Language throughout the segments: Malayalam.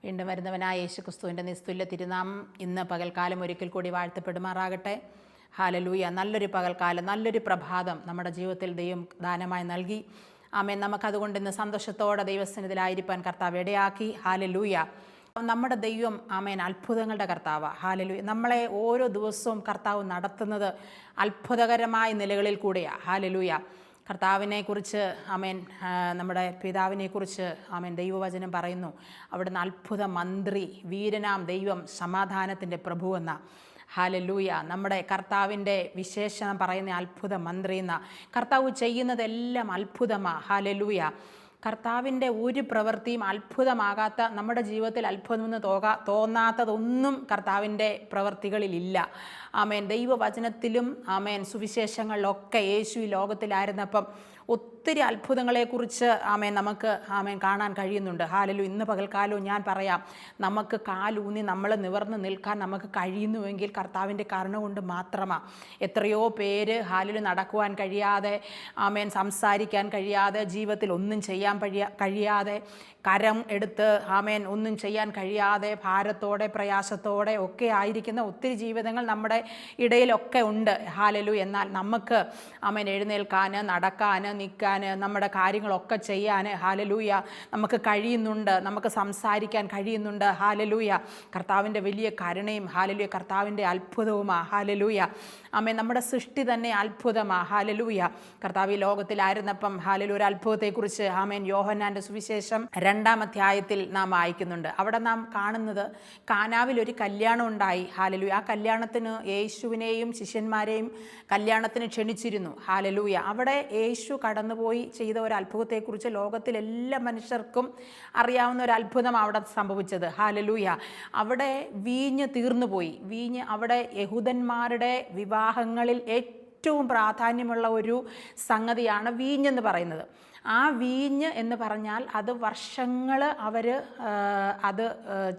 വീണ്ടും വരുന്നവനായ യേശുക്രിസ്തുവിൻ്റെ നിസ്തുല്യ തിരുനാമം ഇന്ന് പകൽക്കാലം ഒരിക്കൽ കൂടി വാഴ്ത്തപ്പെടുമാറാകട്ടെ. ഹല്ലേലൂയ. നല്ലൊരു പകൽക്കാലം, നല്ലൊരു പ്രഭാതം നമ്മുടെ ജീവിതത്തിൽ ദൈവം ദാനമായി നൽകി. ആമേൻ. നമുക്കതുകൊണ്ട് ഇന്ന് സന്തോഷത്തോടെ ദൈവസന്നിധിയിലായിരിക്കാൻ കർത്താവ് ഇടയാക്കി. ഹല്ലേലൂയ. നമ്മുടെ ദൈവം ആമേൻ അത്ഭുതങ്ങളുടെ കർത്താവ്. ഹല്ലേലൂയ. നമ്മളെ ഓരോ ദിവസവും കർത്താവ് നടത്തുന്നത് അത്ഭുതകരമായ നിലകളിൽ കൂടെയാണ്. ഹല്ലേലൂയ. കർത്താവിനെക്കുറിച്ച് ആമേൻ, നമ്മുടെ പിതാവിനെക്കുറിച്ച് ആമേൻ ദൈവവചനം പറയുന്നു. അവിടുന്ന് അത്ഭുത മന്ത്രി, വീരനാം ദൈവം, സമാധാനത്തിൻ്റെ പ്രഭു എന്ന. ഹല്ലേലൂയ. നമ്മുടെ കർത്താവിൻ്റെ വിശേഷണം പറയുന്ന അത്ഭുത മന്ത്രി എന്ന. കർത്താവ് ചെയ്യുന്നതെല്ലാം അത്ഭുതമാണ്. ഹല്ലേലൂയ. കർത്താവിൻ്റെ ഒരു പ്രവൃത്തിയും അത്ഭുതമാകാത്ത, നമ്മുടെ ജീവിതത്തിൽ അത്ഭുതമെന്ന് തോന്നാത്തതൊന്നും കർത്താവിൻ്റെ പ്രവൃത്തികളിലില്ല. ആമേൻ. ദൈവവചനത്തിലും ആമേൻ സുവിശേഷങ്ങളിലൊക്കെ യേശു ഈ ലോകത്തിലായിരുന്നപ്പം ഒത്തിരി അത്ഭുതങ്ങളെക്കുറിച്ച് ആമേൻ നമുക്ക് ആമേൻ കാണാൻ കഴിയുന്നുണ്ട്. ഹല്ലേലൂയ. ഇന്ന് പകൽക്കാലവും ഞാൻ പറയാം, നമുക്ക് കാലൂന്നി നമ്മൾ നിവർന്ന് നിൽക്കാൻ നമുക്ക് കഴിയുന്നുവെങ്കിൽ കർത്താവിൻ്റെ കരുണ കൊണ്ട് മാത്രമാണ്. എത്രയോ പേര് ഹല്ലേലൂയ നടക്കുവാൻ കഴിയാതെ, ആമേൻ സംസാരിക്കാൻ കഴിയാതെ, ജീവിതത്തിൽ ഒന്നും ചെയ്യാൻ കഴിയാതെ, കരം എടുത്ത് ആമേൻ ഒന്നും ചെയ്യാൻ കഴിയാതെ, ഭാരത്തോടെ പ്രയാസത്തോടെ ഒക്കെ ആയിരിക്കുന്ന ഒത്തിരി ജീവിതങ്ങൾ നമ്മുടെ ഇടയിലൊക്കെ ഉണ്ട്. ഹല്ലേലൂയ. എന്നാൽ നമുക്ക് ആമേൻ എഴുന്നേൽക്കാൻ, നടക്കാൻ, നിൽക്കാൻ, നമ്മുടെ കാര്യങ്ങളൊക്കെ ചെയ്യാൻ ഹല്ലേലൂയ നമുക്ക് കഴിയുന്നുണ്ട്. നമുക്ക് സംസാരിക്കാൻ കഴിയുന്നുണ്ട്. ഹല്ലേലൂയ. കർത്താവിൻ്റെ വലിയ കരുണയും ഹല്ലേലൂയ കർത്താവിൻ്റെ അത്ഭുതവുമാണ്. ഹല്ലേലൂയ. ആമേൻ. നമ്മുടെ സൃഷ്ടി തന്നെ അത്ഭുതമാണ്. ഹല്ലേലൂയ. കർത്താവ് ഈ ലോകത്തിലായിരുന്നപ്പം ഹല്ലേലൂയ ഒരു അത്ഭുതത്തെക്കുറിച്ച് ആമേൻ യോഹന്നാൻ്റെ സുവിശേഷം 2-ാം അധ്യായത്തിൽ നാം വായിക്കുന്നുണ്ട്. അവിടെ നാം കാണുന്നത് കാനാവിൽ ഒരു കല്യാണം ഉണ്ടായി. ഹല്ലേലൂയ. ആ കല്യാണത്തിന് യേശുവിനെയും ശിഷ്യന്മാരെയും കല്യാണത്തിന് ക്ഷണിച്ചിരുന്നു. ഹല്ലേലൂയ. അവിടെ യേശു കടന്നുപോയി ചെയ്ത ഒരു അത്ഭുതത്തെക്കുറിച്ച് ലോകത്തിലെല്ലാ മനുഷ്യർക്കും അറിയാവുന്ന ഒരു അത്ഭുതം അവിടെ സംഭവിച്ചത്. ഹല്ലേലൂയ. അവിടെ വീഞ്ഞ് തീർന്നുപോയി. വീഞ്ഞ് അവിടെ യഹൂദന്മാരുടെ വിവാഹങ്ങളിൽ ഏറ്റവും പ്രാധാന്യമുള്ള ഒരു സംഗതിയാണ് വീഞ്ഞെന്ന് പറയുന്നത്. ആ വീഞ്ഞ് എന്ന് പറഞ്ഞാൽ അത് വർഷങ്ങൾ അവർ അത്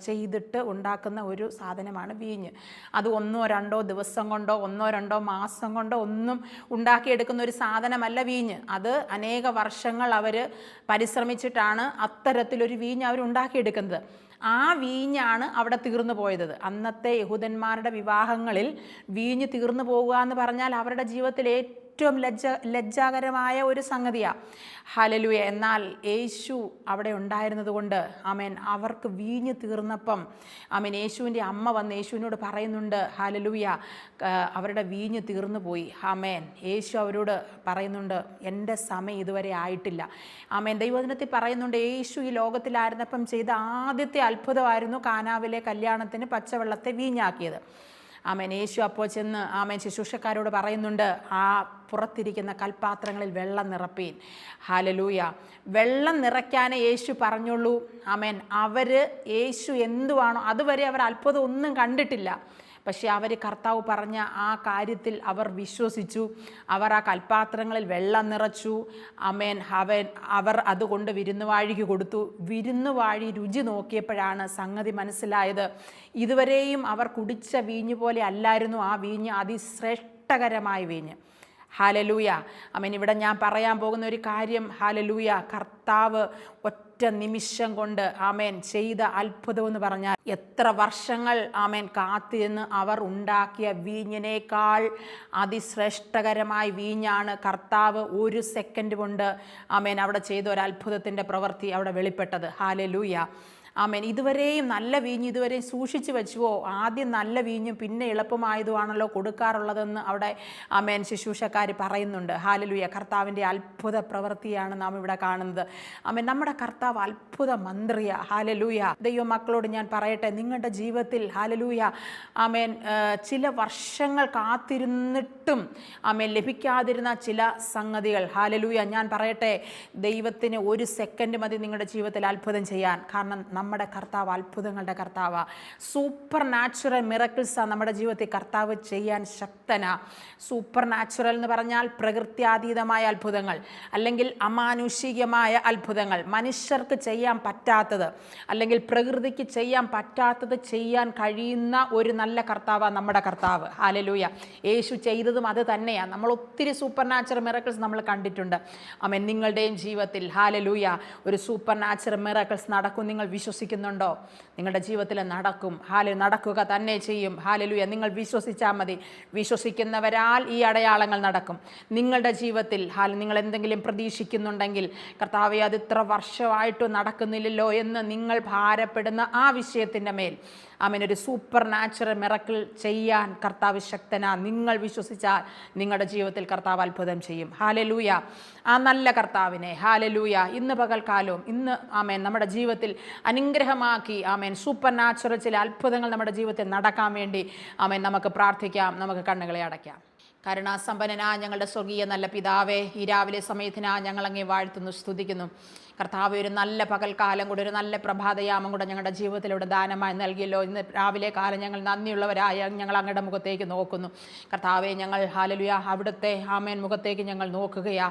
ചെയ്തിട്ട് ഉണ്ടാക്കുന്ന ഒരു സാധനമാണ് വീഞ്ഞ്. അത് 1-2 ദിവസം കൊണ്ടോ 1-2 മാസം കൊണ്ടോ ഒന്നും ഉണ്ടാക്കിയെടുക്കുന്ന ഒരു സാധനമല്ല വീഞ്ഞ്. അത് അനേക വർഷങ്ങൾ അവർ പരിശ്രമിച്ചിട്ടാണ് അത്തരത്തിലൊരു വീഞ്ഞ് അവർ ഉണ്ടാക്കിയെടുക്കുന്നത്. ആ വീഞ്ഞാണ് അവിടെ തീർന്നു പോയത്. അന്നത്തെ യഹൂദന്മാരുടെ വിവാഹങ്ങളിൽ വീഞ്ഞ് തീർന്നു പോകുക എന്ന് പറഞ്ഞാൽ അവരുടെ ജീവിതത്തിൽ ഏറ്റവും ലജ്ജാകരമായ ഒരു സംഗതിയാണ്. ഹല്ലേലൂയ. എന്നാൽ യേശു അവിടെ ഉണ്ടായിരുന്നത് കൊണ്ട് ആമേൻ അവർക്ക് വീഞ്ഞ് തീർന്നപ്പം ആമേൻ യേശുവിൻ്റെ അമ്മ വന്ന് യേശുവിനോട് പറയുന്നുണ്ട്, ഹല്ലേലൂയ അവരുടെ വീഞ്ഞ് തീർന്നു പോയി. ആമേൻ. യേശു അവരോട് പറയുന്നുണ്ട്, എൻ്റെ സമയം ഇതുവരെ ആയിട്ടില്ല. ആമേൻ. ദൈവവചനത്തിൽ പറയുന്നുണ്ട്, യേശു ഈ ലോകത്തിലായിരുന്നപ്പം ചെയ്ത ആദ്യത്തെ അത്ഭുതമായിരുന്നു കാനാവിലെ കല്യാണത്തിന് പച്ചവെള്ളത്തെ വീഞ്ഞാക്കിയത്. ആമേൻ. യേശു അപ്പോൾ ചെന്ന് ആമേൻ ശുശ്രൂഷക്കാരോട് പറയുന്നുണ്ട്, ആ പുറത്തിരിക്കുന്ന കൽപ്പാത്രങ്ങളിൽ വെള്ളം നിറപ്പീൻ. ഹല്ലേലൂയ. വെള്ളം നിറയ്ക്കാനേ യേശു പറഞ്ഞുള്ളൂ. ആമേൻ. യേശു എന്തുവാണോ അതുവരെ അവർ അത്ഭുതം ഒന്നും കണ്ടിട്ടില്ല. പക്ഷേ അവർ കർത്താവ് പറഞ്ഞ ആ കാര്യത്തിൽ അവർ വിശ്വസിച്ചു. അവർ ആ കൽപ്പാത്രങ്ങളിൽ വെള്ളം നിറച്ചു. ആമേൻ. അവർ അതുകൊണ്ട് വിരുന്നുവാഴിക്ക് കൊടുത്തു. വിരുന്നുവാഴി രുചി നോക്കിയപ്പോഴാണ് സംഗതി മനസ്സിലായത്. ഇതുവരെയും അവർ കുടിച്ച വീഞ്ഞ് പോലെ അല്ലായിരുന്നു ആ വീഞ്ഞ്, അതിശ്രേഷ്ഠകരമായ വീഞ്ഞ്. ഹല്ലേലൂയ. ആമേൻ. ഇവിടെ ഞാൻ പറയാൻ പോകുന്ന ഒരു കാര്യം, ഹല്ലേലൂയ, കർത്താവ് ഒറ്റ നിമിഷം കൊണ്ട് ആമേൻ ചെയ്ത അത്ഭുതം എന്ന് പറഞ്ഞാൽ എത്ര വർഷങ്ങൾ ആമേൻ കാത്തിരുന്ന് അവർ ഉണ്ടാക്കിയ വീഞ്ഞിനേക്കാൾ അതിശ്രേഷ്ഠകരമായ വീഞ്ഞാണ് കർത്താവ് 1 സെക്കൻഡ് കൊണ്ട് ആമേൻ അവിടെ ചെയ്ത ഒരു അത്ഭുതത്തിൻ്റെ പ്രവൃത്തി അവിടെ വെളിപ്പെട്ടത്. ഹല്ലേലൂയ. ആമേൻ. ഇതുവരെയും നല്ല വീഞ്ഞ് ഇതുവരെയും സൂക്ഷിച്ചു വെച്ചുവോ? ആദ്യം നല്ല വീഞ്ഞും പിന്നെ എളുപ്പമായതുമാണല്ലോ കൊടുക്കാറുള്ളതെന്ന് അവിടെ ആമേൻ ശുശ്രൂഷക്കാർ പറയുന്നുണ്ട്. ഹല്ലേലൂയ. കർത്താവിൻ്റെ അത്ഭുത പ്രവൃത്തിയാണ് നാം ഇവിടെ കാണുന്നത്. ആമേൻ. നമ്മുടെ കർത്താവ് അത്ഭുത മന്ത്രിയ. ഹല്ലേലൂയ. ദൈവമക്കളോട് ഞാൻ പറയട്ടെ, നിങ്ങളുടെ ജീവിതത്തിൽ ഹല്ലേലൂയ ആമേൻ ചില വർഷങ്ങൾ കാത്തിരുന്നിട്ടും ആമേൻ ലഭിക്കാതിരുന്ന ചില സംഗതികൾ, ഹല്ലേലൂയ, ഞാൻ പറയട്ടെ, ദൈവത്തിന് 1 സെക്കൻഡ് മതി നിങ്ങളുടെ ജീവിതത്തിൽ അത്ഭുതം ചെയ്യാൻ. കാരണം നമ്മുടെ കർത്താവ് അത്ഭുതങ്ങളുടെ കർത്താവാണ്. സൂപ്പർ നാച്ചുറൽ മിറക്കിൾസാണ് നമ്മുടെ ജീവിതത്തിൽ കർത്താവ് ചെയ്യാൻ ശക്തനാ. സൂപ്പർ നാച്ചുറൽ എന്ന് പറഞ്ഞാൽ പ്രകൃത്യാതീതമായ അത്ഭുതങ്ങൾ, അല്ലെങ്കിൽ അമാനുഷികമായ അത്ഭുതങ്ങൾ, മനുഷ്യർക്ക് ചെയ്യാൻ പറ്റാത്തത്, അല്ലെങ്കിൽ പ്രകൃതിക്ക് ചെയ്യാൻ പറ്റാത്തത് ചെയ്യാൻ കഴിയുന്ന ഒരു നല്ല കർത്താവാണ് നമ്മുടെ കർത്താവ്. ഹല്ലേലൂയ. യേശു ചെയ്തതും അത് തന്നെയാണ്. നമ്മൾ ഒത്തിരി സൂപ്പർ നാച്ചുറൽ മിറക്കിൾസ് നമ്മൾ കണ്ടിട്ടുണ്ട്. ആമേൻ. നിങ്ങളുടെയും ജീവിതത്തിൽ ഹല്ലേലൂയ ഒരു സൂപ്പർ നാച്ചുറൽ മിറക്കിൾസ് നടക്കും. നിങ്ങൾ വിശ്വസിക്കുന്നുണ്ടോ? നിങ്ങളുടെ ജീവിതത്തിൽ നടക്കും. നടക്കുക തന്നെ ചെയ്യും. ഹാലലൂയ. നിങ്ങൾ വിശ്വസിച്ചാൽ മതി. വിശ്വസിക്കുന്നവരാൽ ഈ അടയാളങ്ങൾ നടക്കും നിങ്ങളുടെ ജീവിതത്തിൽ. നിങ്ങൾ എന്തെങ്കിലും പ്രതീക്ഷിക്കുന്നുണ്ടെങ്കിൽ, കർത്താവേ അത് ഇത്ര വർഷമായിട്ടും നടക്കുന്നില്ലല്ലോ എന്ന് നിങ്ങൾ ഭാരപ്പെടുന്ന ആ വിഷയത്തിൻ്റെ മേൽ ഒരു സൂപ്പർ നാച്ചുറൽ മിറക്കിൾ ചെയ്യാൻ കർത്താവ് ശക്തനാ. നിങ്ങൾ വിശ്വസിച്ചാൽ നിങ്ങളുടെ ജീവിതത്തിൽ കർത്താവ് അത്ഭുതം ചെയ്യും. ഹാലലൂയ. ആ നല്ല കർത്താവിനെ ഹാലലൂയ ഇന്ന് പകൽക്കാലവും ഇന്ന് നമ്മുടെ ജീവിതത്തിൽ അനുഗ്രഹമാക്കി സൂപ്പർ നാച്ചുറൽ ചില അത്ഭുതങ്ങൾ നമ്മുടെ ജീവിതത്തിൽ നടക്കാൻ വേണ്ടി നമുക്ക് പ്രാർത്ഥിക്കാം. നമുക്ക് കണ്ണുകളെ അടയ്ക്കാം. കരുണാസമ്പന്നനാ ഞങ്ങളുടെ സ്വർഗീയ നല്ല പിതാവേ, ഈ രാവിലെ സമയത്തിനാ ഞങ്ങൾ അങ്ങേ വാഴ്ത്തുന്നു, സ്തുതിക്കുന്നു. കർത്താവ് ഒരു നല്ല പകൽക്കാലം കൂടെ, ഒരു നല്ല പ്രഭാതയാമം കൂടെ ഞങ്ങളുടെ ജീവിതത്തിലൂടെ ദാനമായി നൽകിയല്ലോ. ഇന്ന് രാവിലെ കാലം ഞങ്ങൾ നന്ദിയുള്ളവരായ ഞങ്ങൾ അങ്ങയുടെ മുഖത്തേക്ക് നോക്കുന്നു. കർത്താവെ, ഞങ്ങൾ ഹാലലുയ അവിടുത്തെ മുഖത്തേക്ക് ഞങ്ങൾ നോക്കുകയാ.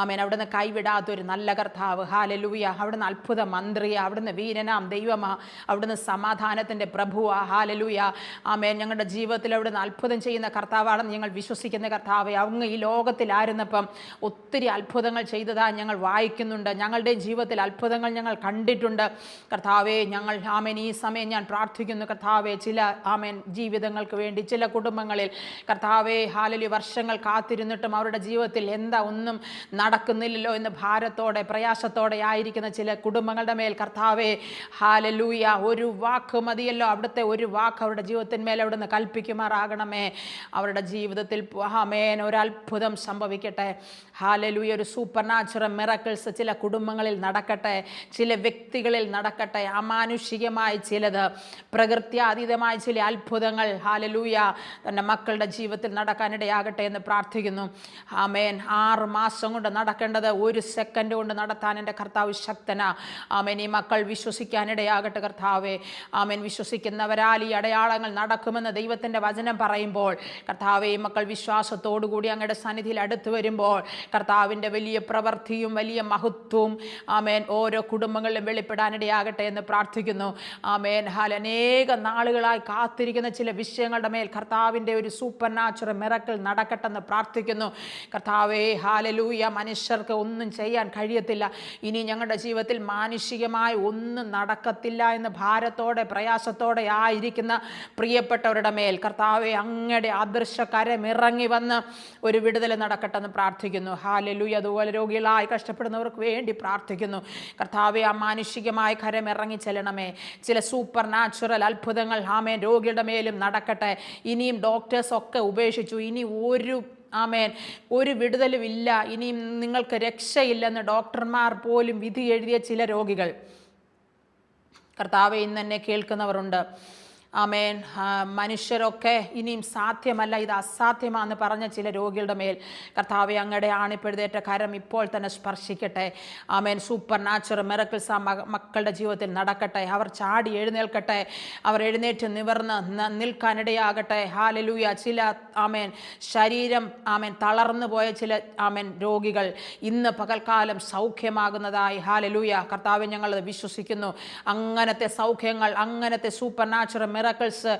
അവിടുന്ന് കൈവിടാത്തൊരു നല്ല കർത്താവ്. ഹാലലൂയ. അവിടുന്ന് അത്ഭുത മന്ത്രിയ, അവിടുന്ന് വീരനാം ദൈവമാ, അവിടുന്ന് സമാധാനത്തിൻ്റെ പ്രഭുവാ. ഹാലലൂയ. ഞങ്ങളുടെ ജീവിതത്തിൽ അവിടുന്ന് അത്ഭുതം ചെയ്യുന്ന കർത്താവാണെന്ന് ഞങ്ങൾ വിശ്വസിക്കുന്ന കർത്താവെ, അങ്ങ് ഈ ലോകത്തിലായിരുന്നപ്പം ഒത്തിരി അത്ഭുതങ്ങൾ ചെയ്തതാ ഞങ്ങൾ വായിക്കുന്നുണ്ട്. ഞങ്ങളുടെ ജീവിതത്തിൽ അത്ഭുതങ്ങൾ ഞങ്ങൾ കണ്ടിട്ടുണ്ട് കർത്താവെ. ഞങ്ങൾ ഈ സമയം ഞാൻ പ്രാർത്ഥിക്കുന്നു കർത്താവെ, ചില ജീവിതങ്ങൾക്ക് വേണ്ടി, ചില കുടുംബങ്ങളിൽ കർത്താവെ ഹാലലൂയ വർഷങ്ങൾ കാത്തിരുന്നിട്ടും അവരുടെ ജീവിതത്തിൽ ഒന്നും നടക്കുന്നില്ലല്ലോ എന്ന് ഭാരത്തോടെ പ്രയാസത്തോടെ ആയിരിക്കുന്ന ചില കുടുംബങ്ങളുടെ മേൽ കർത്താവെ ഹാലലൂയ ഒരു വാക്ക് മതിയല്ലോ. അവിടുത്തെ ഒരു വാക്ക് അവരുടെ ജീവിതത്തിന്മേൽ അവിടുന്ന് കൽപ്പിക്കുമാറാകണമേ. അവരുടെ ജീവിതത്തിൽ ഒരു അത്ഭുതം സംഭവിക്കട്ടെ. ഹാലലൂയ. ഒരു സൂപ്പർ നാച്ചുറൽ മിറക്കിൾസ് ചില കുടുംബങ്ങളിൽ നടക്കട്ടെ, ചില വ്യക്തികളിൽ നടക്കട്ടെ. അമാനുഷികമായി ചിലത്, പ്രകൃത്യാതീതമായ ചില അത്ഭുതങ്ങൾ ഹാലലൂയ തൻ്റെ മക്കളുടെ ജീവിതത്തിൽ നടക്കാനിടയാകട്ടെ എന്ന് പ്രാർത്ഥിക്കുന്നു. 6 മാസം കൊണ്ട് നടക്കേണ്ടത് 1 സെക്കൻഡ് കൊണ്ട് നടത്താൻ എൻ്റെ കർത്താവ് ശക്തനാ. ഈ മക്കൾ വിശ്വസിക്കാനിടയാകട്ടെ കർത്താവേ. വിശ്വസിക്കുന്നവരാൽ ഈ അടയാളങ്ങൾ നടക്കുമെന്ന് ദൈവത്തിൻ്റെ വചനം പറയുമ്പോൾ കർത്താവേ, ഈ മക്കൾ വിശ്വാസത്തോടുകൂടി അങ്ങയുടെ സന്നിധിയിൽ അടുത്ത് വരുമ്പോൾ കർത്താവിൻ്റെ വലിയ പ്രവൃത്തിയും വലിയ മഹത്വവും ഓരോ കുടുംബങ്ങളിലും വെളിപ്പെടാനിടയാകട്ടെ എന്ന് പ്രാർത്ഥിക്കുന്നു. അനേക നാളുകളായി കാത്തിരിക്കുന്ന ചില വിഷയങ്ങളുടെ മേൽ കർത്താവിൻ്റെ ഒരു സൂപ്പർ നാച്ചുറൽ മിറക്കിൾ നടക്കട്ടെന്ന് പ്രാർത്ഥിക്കുന്നു കർത്താവേ. ഹാലലൂയ. മനുഷ്യർക്ക് ഒന്നും ചെയ്യാൻ കഴിയത്തില്ല. ഇനി ഞങ്ങളുടെ ജീവിതത്തിൽ മാനുഷികമായി ഒന്നും നടക്കത്തില്ല എന്ന് ഭാരത്തോടെ പ്രയാസത്തോടെ ആയിരിക്കുന്ന പ്രിയപ്പെട്ടവരുടെ മേൽ കർത്താവെ അങ്ങയുടെ അദൃശ്യകരം ഇറങ്ങി വന്ന് ഒരു വിടുതൽ നടക്കട്ടെന്ന് പ്രാർത്ഥിക്കുന്നു. ഹാലലൂയ. അതുപോലെ രോഗികളായി കഷ്ടപ്പെടുന്നവർക്ക് വേണ്ടി പ്രാർത്ഥിക്കുന്നു കർത്താവെ. മാനുഷികമായ കരം ഇറങ്ങി ചെല്ലണമേ. ചില സൂപ്പർ നാച്ചുറൽ അത്ഭുതങ്ങൾ രോഗിയുടെ മേലും നടക്കട്ടെ. ഇനിയും ഡോക്ടേഴ്സ് ഒക്കെ ഉപേക്ഷിച്ചു. ഇനി ഒരു വിടുതലുമില്ല, ഇനിയും നിങ്ങൾക്ക് രക്ഷയില്ലെന്ന് ഡോക്ടർമാർ പോലും വിധി എഴുതിയ ചില രോഗികൾ കർത്താവെ ഇന്ന് എന്നെ കേൾക്കുന്നവരുണ്ട്. മനുഷ്യരൊക്കെ ഇനിയും സാധ്യമല്ല, ഇത് അസാധ്യമാണെന്ന് പറഞ്ഞ ചില രോഗികളുടെ മേൽ കർത്താവെ അങ്ങയുടെ ആണിപ്പെടുത്തേറ്റ കരം ഇപ്പോൾ തന്നെ സ്പർശിക്കട്ടെ. സൂപ്പർ നാച്ചുറൽ മിറക്കിൾസ് ആ മക്കളുടെ ജീവിതത്തിൽ നടക്കട്ടെ. അവർ ചാടി എഴുന്നേൽക്കട്ടെ. അവർ എഴുന്നേറ്റ് നിവർന്ന് നിൽക്കാനിടയാകട്ടെ. ഹാലലൂയ. ചില ശരീരം തളർന്നു പോയ ചില രോഗികൾ ഇന്ന് പകൽക്കാലം സൗഖ്യമാകുന്നതായി ഹാലലൂയ കർത്താവെ ഞങ്ങൾ വിശ്വസിക്കുന്നു. അങ്ങനത്തെ സൗഖ്യങ്ങൾ, അങ്ങനത്തെ സൂപ്പർ നാച്ചുറൽ മിറക്കിൾസ്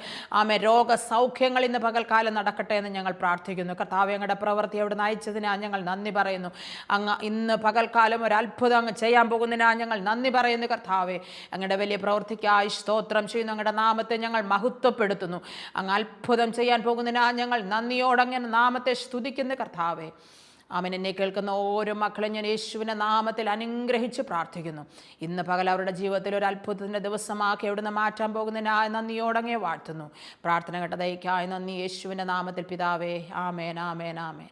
രോഗസൗഖ്യങ്ങൾ ഇന്ന് പകൽക്കാലം നടക്കട്ടെ എന്ന് ഞങ്ങൾ പ്രാർത്ഥിക്കുന്നു കർത്താവെ. അങ്ങയുടെ പ്രവൃത്തി അവിടെ നയിച്ചതിനാ ഞങ്ങൾ നന്ദി പറയുന്നു. അങ്ങ് ഇന്ന് പകൽക്കാലം ഒരു അത്ഭുതം അങ്ങ് ചെയ്യാൻ പോകുന്നതിനാ ഞങ്ങൾ നന്ദി പറയുന്നു കർത്താവെ. അങ്ങയുടെ വലിയ പ്രവൃത്തിക്കായി സ്തോത്രം ചെയ്യുന്നു. അങ്ങയുടെ നാമത്തെ ഞങ്ങൾ മഹത്വപ്പെടുത്തുന്നു. അങ്ങ് അത്ഭുതം ചെയ്യാൻ പോകുന്നതിനാ ഞങ്ങൾ നന്ദിയോടങ്ങനെ നാമത്തെ സ്തുതിക്കുന്നു കർത്താവെ. എന്നെ കേൾക്കുന്ന ഓരോ മക്കളെ ഞാൻ യേശുവിൻ്റെ നാമത്തിൽ അനുഗ്രഹിച്ച് പ്രാർത്ഥിക്കുന്നു. ഇന്ന് പകൽ അവരുടെ ജീവിതത്തിൽ ഒരു അത്ഭുതത്തിൻ്റെ ദിവസമാക്കി അവിടുന്ന് മാറ്റാൻ പോകുന്നതിനായി നന്ദിയോടങ്ങേ വാഴ്ത്തുന്നു. പ്രാർത്ഥന കേട്ടതയ്ക്കായി നന്ദി യേശുവിൻ്റെ നാമത്തിൽ പിതാവേ. ആമേൻ, ആമേൻ, ആമേൻ.